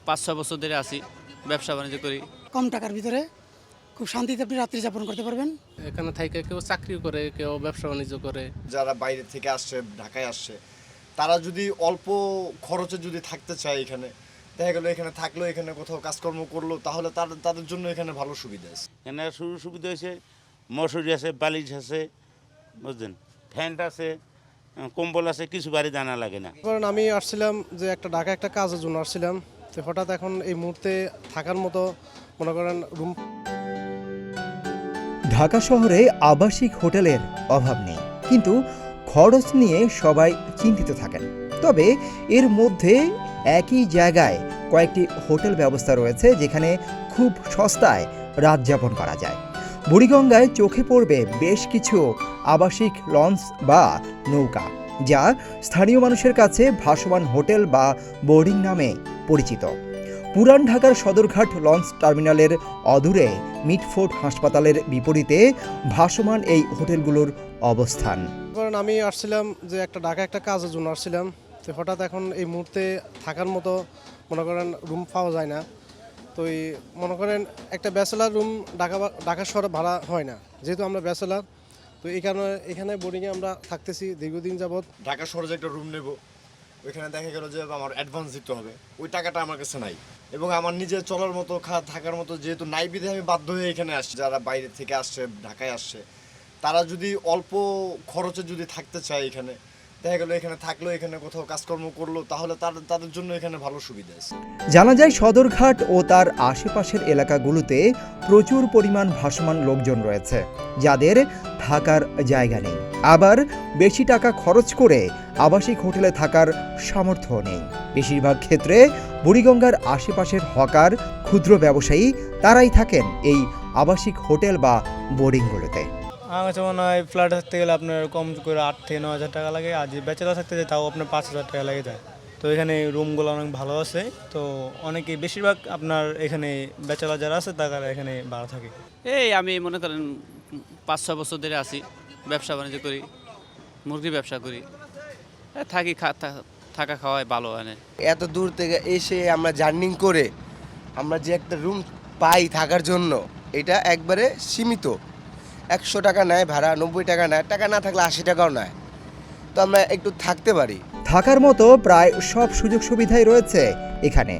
5-6 বছর ধরে আছি, ব্যবসা বাণিজ্য করি। কম টাকার ভিতরে খুব শান্তিতে আপনি রাত্রি যাপন করতে পারবেন। এখানে থেকে কেউ চাকরি করে, কেউ ব্যবসা বাণিজ্য করে। যারা বাইরে থেকে আসছে, ঢাকায় আসছে, তারা যদি অল্প খরচে যদি থাকতে চায় এখানে, দেখা গেলো এখানে থাকলো, এখানে কোথাও কাজকর্ম করলো, তাহলে তাদের জন্য এখানে ভালো সুবিধা আছে। এখানে সুবিধা হয়েছে, মশুরি আছে, বালিশ আছে, বুঝলেন, ফ্যান আছে, কম্বল আছে, কিছু বাড়ি দানা লাগে না। কারণ আমি আসছিলাম যে ঢাকা একটা কাজের জন্য আসছিলাম, তো হঠাৎ এখন এই মুহূর্তে থাকার মতো মনে করেন রুম। ঢাকা শহরে আবাসিক হোটেলের অভাব নেই, কিন্তু খরচ নিয়ে সবাই চিন্তিত থাকেন। তবে এর মধ্যে একই জায়গায় কয়েকটি হোটেল ব্যবস্থা রয়েছে যেখানে খুব সস্তায় রাত যাপন করা যায়। বুড়িগঙ্গায় চোখে পড়বে বেশ কিছু আবাসিক লঞ্চ বা নৌকা, যা স্থানীয় মানুষের কাছে ভাসমান হোটেল বা বোর্ডিং নামে পরিচিত। পুরান ঢাকার সদরঘাট লঞ্চ টার্মিনালের অদূরে মিটফোর্ড হাসপাতালের বিপরীতে ভাসমান এই হোটেলগুলোর অবস্থান। কারণ আমি আসছিলাম যে ঢাকা একটা কাজের জন্য আসছিলাম, তো হঠাৎ এখন এই মুহূর্তে থাকার মতো মনে করেন রুম পাওয়া যায় না। তো মনে করেন একটা ব্যাচেলার রুম ঢাকা শহরে ভাড়া হয় না, যেহেতু আমরা ব্যাচেলার, তো এই কারণে এখানে বোর্ডিংয়ে আমরা থাকতেছি দীর্ঘদিন যাবৎ। ঢাকা শহরে যে একটা রুম নেব, ওইখানে দেখা গেল যে আমার অ্যাডভান্স দিতে হবে, ওই টাকাটা আমার কাছে নাই, এবং আমার নিজে চলার মতো থাকার মতো যেহেতু নাই, বিধে আমি বাধ্য হয়ে এখানে আসছি। যারা বাইরে থেকে আসছে, ঢাকায় আসছে, তারা যদি অল্প খরচে যদি থাকতে চায় এখানে, দেখা গেলো এখানে থাকলো, এখানে কোথাও কাজকর্ম করলো, তাহলে তাদের জন্য এখানে ভালো সুবিধা আছে। জানা যায় সদরঘাট ও তার আশেপাশের এলাকাগুলোতে প্রচুর পরিমাণ ভাসমান লোকজন রয়েছে, যাদের থাকার জায়গা নেই, আবার বেশি টাকা খরচ করে আবাসিক হোটেলে থাকার সামর্থ্য নেই। বেশিরভাগ ক্ষেত্রে বুড়িগঙ্গার আশেপাশের হকার, ক্ষুদ্র ব্যবসায়ী তারাই থাকেন এই আবাসিক হোটেল বা বোর্ডিংগুলোতে। আমার কাছে মনে হয় ফ্ল্যাটে থাকতে গেলে আপনার কম করে 8 থেকে 9 হাজার টাকা লাগে, আর যে ব্যাচেলার থাকতে যায় তাও আপনার 5 হাজার টাকা লেগে যায়। তো এখানে রুমগুলো অনেক ভালো আছে, তো অনেকেই বেশিরভাগ আপনার এখানে ব্যাচেলার যারা আছে তারা এখানে ভাড়া থাকে। এই আমি মনে করেন 5-6 বছর ধরে আছি, ব্যবসা বাণিজ্য করি, মুরগি ব্যবসা করি, থাকি, থাকা খাওয়াই ভালো এনে। এত দূর থেকে এসে আমরা জার্নিং করে আমরা যে একটা রুম পাই থাকার জন্য, এটা একবারে সীমিত। 100 টাকা নেয় ভাড়া, 90 টাকা নেয়, টাকা না থাকলে 80 টাকাও নেয়, তো আমরা একটু থাকতে পারি। থাকার মতো প্রায় সব সুযোগ সুবিধাই রয়েছে এখানে,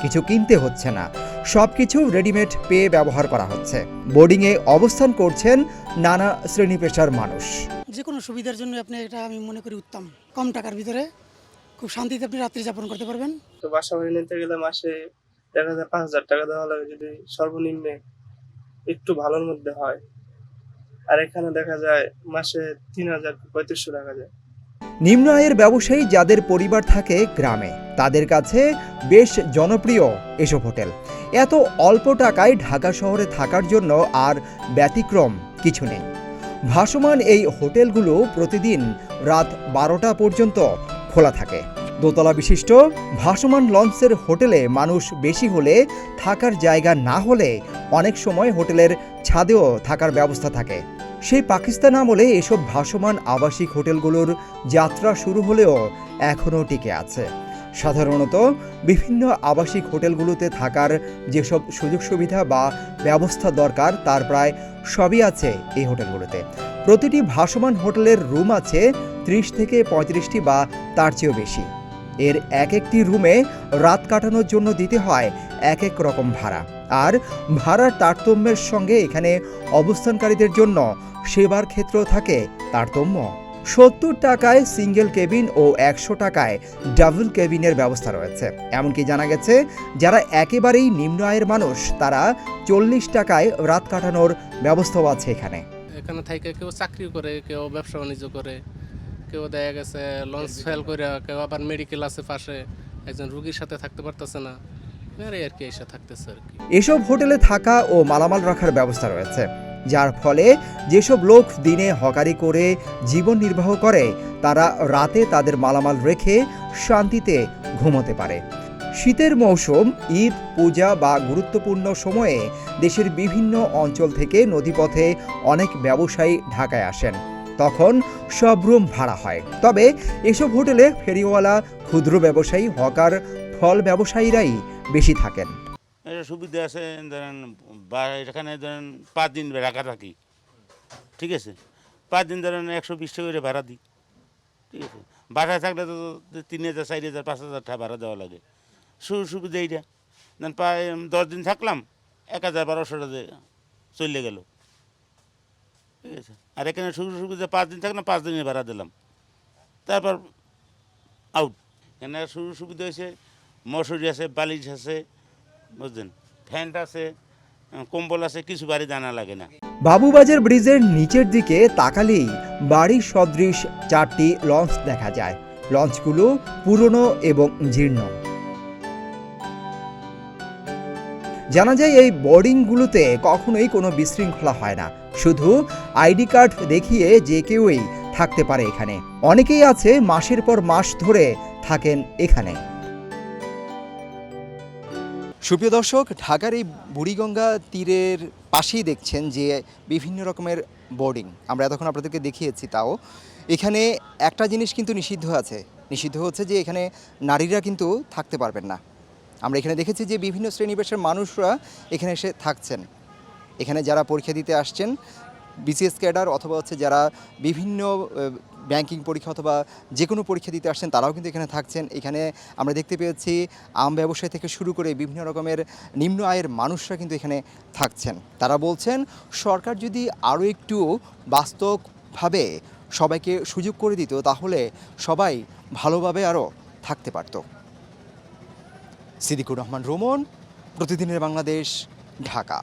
কিছু কিনতে হচ্ছে না, সবকিছু রেডিমেড পেয়ে ব্যবহার করা হচ্ছে। বোর্ডিংয়ে অবস্থান করছেন নানা শ্রেণী পেশার মানুষ। যে কোনো সুবিধার জন্য আপনি এটা আমি মনে করি উত্তম। কম টাকার ভিতরে খুব শান্তিতে আপনি রাত্রি যাপন করতে পারবেন। তো বাসা বাড়ি নিতে গেলে মাসে দেখা যায় 5,000 টাকা দেওয়া লাগে, যদি সর্বনিম্নে একটু ভালোর মধ্যে হয়। আর এখানে দেখা যায় মাসে 3,000-3,500 টাকা যায়। নিম্ন আয়ের ব্যবসায়ী যাদের পরিবার থাকে গ্রামে, তাদের কাছে বেশ জনপ্রিয় এসব হোটেল। এত অল্প টাকায় ঢাকা শহরে থাকার জন্য আর ব্যতিক্রম কিছু নেই। ভাসমান এই হোটেলগুলো প্রতিদিন রাত 12টা পর্যন্ত খোলা থাকে। দোতলা বিশিষ্ট ভাসমান লঞ্চের হোটেলে মানুষ বেশি হলে, থাকার জায়গা না হলে অনেক সময় হোটেলের ছাদেও থাকার ব্যবস্থা থাকে। সেই পাকিস্তান আমলে এসব ভাসমান আবাসিক হোটেলগুলোর যাত্রা শুরু হলেও এখনও টিকে আছে। সাধারণত বিভিন্ন আবাসিক হোটেলগুলোতে থাকার যেসব সুযোগ সুবিধা বা ব্যবস্থা দরকার তার প্রায় সবই আছে এই হোটেলগুলোতে। প্রতিটি ভাসমান হোটেলের রুম আছে 30 থেকে 35টি বা তার চেয়েও বেশি। এর এক একটি রুমে রাত কাটানোর জন্য দিতে হয় এক এক রকম ভাড়া, আর ভাড়ার তারতম্যের সঙ্গে এখানে অবস্থানকারীদের জন্য সেবার ক্ষেত্রেও থাকে তারতম্য। 70 টাকায় সিঙ্গেল কেবিন ও 100 টাকায় ডাবল কেবিনের ব্যবস্থা রয়েছে। এমনকি জানা গেছে যারা একেবারেই নিম্ন আয়ের মানুষ, তারা 40 টাকায় রাত কাটানোর ব্যবস্থাও আছে এখানে। এখানে থেকে কেউ চাকরি করে, কেউ ব্যবসা বাণিজ্য করে, কেউ দেখা গেছে লঞ্চ ফেল করে, কেউ আবার মেডিকেল আছে পাশে, একজন রুগীর সাথে থাকতে পারতেছে না, আর কি এসে থাকতেছে আর কি। এসব হোটেলে থাকা ও মালামাল রাখার ব্যবস্থা রয়েছে, যার ফলে যেসব লোক দিনে হকারি করে জীবন নির্বাহ করে, তারা রাতে তাদের মালামাল রেখে শান্তিতে ঘুমোতে পারে। শীতের মৌসুম, ঈদ, পূজা বা গুরুত্বপূর্ণ সময়ে দেশের বিভিন্ন অঞ্চল থেকে নদীপথে অনেক ব্যবসায়ী ঢাকায় আসেন, তখন সব রুম ভাড়া হয়। তবে এসব হোটেলে ফেরিওয়ালা, ক্ষুদ্র ব্যবসায়ী, হকার, ফল ব্যবসায়ীরাই বেশি থাকেন। এটা সুবিধা আছে, ধরেন এখানে ধরেন 5 দিন রাখা থাকি, ঠিক আছে, 5 দিন ধরেন 120 টাকা করে ভাড়া দিই, ঠিক আছে। বাসায় থাকলে তো 3000, 4000, 5000 টাকা ভাড়া দেওয়া লাগে। সুবিধা এইটা, দেন প্রায় 10 দিন থাকলাম, 1000-1200 টাকা চলে গেল, ঠিক আছে। আর এখানে সুবিধা 5 দিন থাকলাম, 5 দিনের ভাড়া দিলাম, তারপর আউট। এখানে সুবিধা হয়েছে মশুরি আছে, বালিশ আছে, বুঝলেন, ফ্যান আছে, কম্বল আছে, কিছু বাড়ি জানা লাগে না। বাবুবাজার ব্রিজের নিচের দিকে তাকালেই বাড়ির সদৃশ 4টি লঞ্চ দেখা যায়। লঞ্চগুলো পুরনো এবং জীর্ণ। জানা যায় এই বোর্ডিংগুলোতে কখনোই কোনো বিশৃঙ্খলা হয় না, শুধু আইডি কার্ড দেখিয়ে যে কেউই থাকতে পারে এখানে। অনেকেই আছে মাসের পর মাস ধরে থাকেন এখানে। সুপ্রিয় দর্শক, ঢাকার এই বুড়িগঙ্গা তীরের পাশেই দেখছেন যে বিভিন্ন রকমের বোর্ডিং আমরা এতক্ষণ আপনাদেরকে দেখিয়েছি। তাও এখানে একটা জিনিস কিন্তু নিষিদ্ধ আছে, নিষিদ্ধ হচ্ছে যে এখানে নারীরা কিন্তু থাকতে পারবেন না। আমরা এখানে দেখেছি যে বিভিন্ন শ্রেণী পেশার মানুষরা এখানে এসে থাকছেন। এখানে যারা পরীক্ষা দিতে আসছেন, বিসিএস ক্যাডার অথবা হচ্ছে যারা বিভিন্ন ব্যাংকিং পরীক্ষা অথবা যে কোনো পরীক্ষা দিতে আসছেন, তারাও কিন্তু এখানে থাকছেন। এখানে আমরা দেখতে পেয়েছি আম ব্যবসায়ী থেকে শুরু করে বিভিন্ন রকমের নিম্ন আয়ের মানুষরা কিন্তু এখানে থাকছেন। তারা বলছেন সরকার যদি আরও একটু বাস্তবভাবে সবাইকে সুযোগ করে দিত, তাহলে সবাই ভালোভাবে আরও থাকতে পারত। সিদ্দিকুর রহমান রোমন, প্রতিদিনের বাংলাদেশ, ঢাকা।